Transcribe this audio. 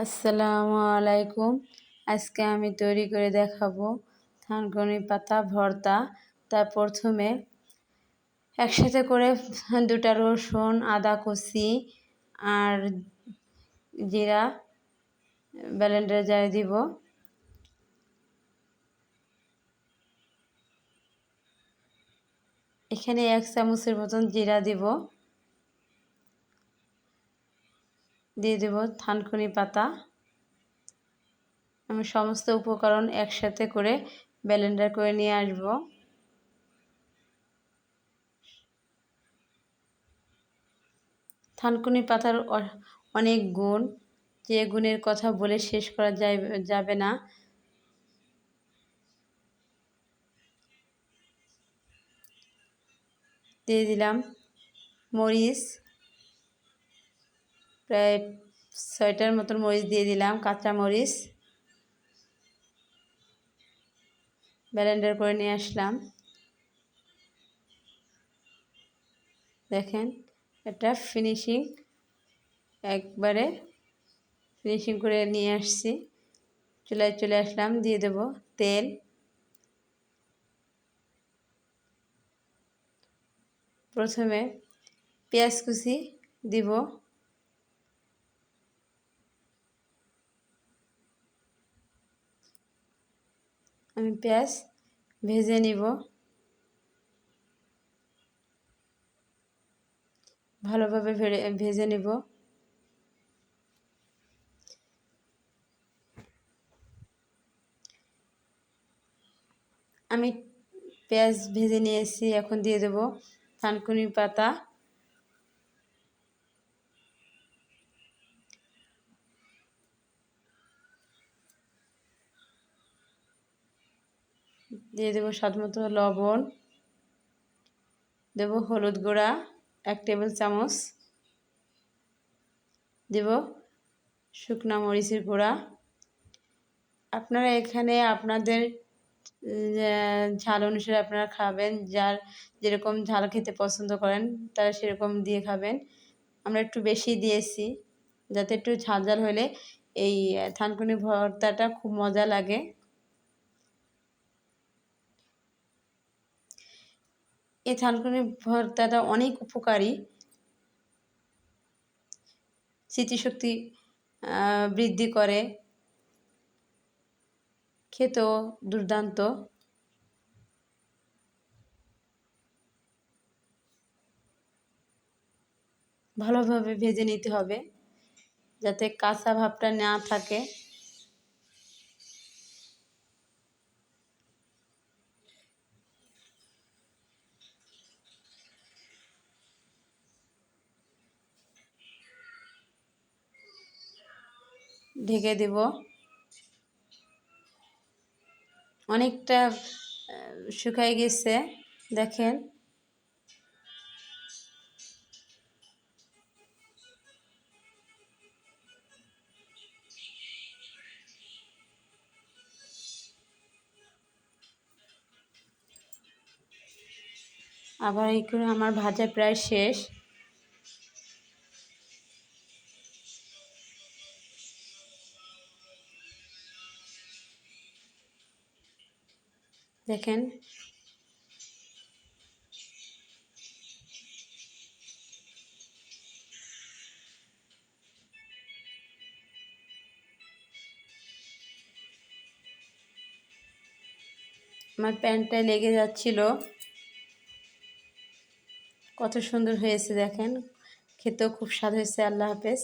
আসসালামু আলাইকুম। আজকে আমি তৈরি করে দেখাবো থানকুনি পাতা ভর্তা। প্রথমে একসাথে করে 2টা রসুন, আদা কুচি আর জিরা ব্লেন্ডারে জারে দিব। এখানে 1 চামচের মতন জিরা দিব, দিয়ে দেব থানকুনি পাতা। আমি সমস্ত উপকরণ একসাথে করে ব্লেন্ডার করে নিয়ে আসব। থানকুনি পাতার অনেক গুণ, যে গুণের কথা বলে শেষ করা যাবে না। দিয়ে দিলাম মরিচ, প্রায় 6টার মতন মরিচ দিয়ে দিলাম, কাঁচা মরিচ ব্লেন্ডার করে নিয়ে আসলাম। দেখেন এটা একবারে ফিনিশিং করে নিয়ে আসছি। চুলায় চলে আসলাম, দিয়ে দেব তেল। প্রথমে পেঁয়াজ কুচি দিব, আমি পেঁয়াজ ভেজে নিব, ভালোভাবে ভেজে নিব। আমি পেঁয়াজ ভেজে নিয়েছি, এখন দিয়ে দেব থানকুনি পাতা। দিয়ে দেব স্বাদমতো লবণ, দেব হলুদ গুঁড়া 1 টেবিল চামচ, দেব শুকনা মরিচের গুঁড়া। আপনারা এখানে আপনাদের ঝাল অনুসারে আপনারা খাবেন, যার যেরকম ঝাল খেতে পছন্দ করেন তারা সেরকম দিয়ে খাবেন। আমরা একটু বেশি দিয়েছি, যাতে একটু ঝাল ঝাল হলে এই থানকুনি ভর্তাটা খুব মজা লাগে। এই থানকুনি ভর্তাটা অনেক উপকারী, স্মৃতিশক্তি বৃদ্ধি করে, খেতেও দুর্দান্ত। ভালোভাবে ভেজে নিতে হবে যাতে কাঁচা ভাবটা না থাকে। ঢেকে দেব। অনেকটা শুকায় গেছে, দেখেন। আবার এই করে আমার ভাজা প্রায় শেষ। দেখেন আমার প্যানটায় লেগে যাচ্ছিল, কত সুন্দর হয়েছে দেখেন, খেতেও খুব স্বাদ হয়েছে। আল্লাহ হাফেজ।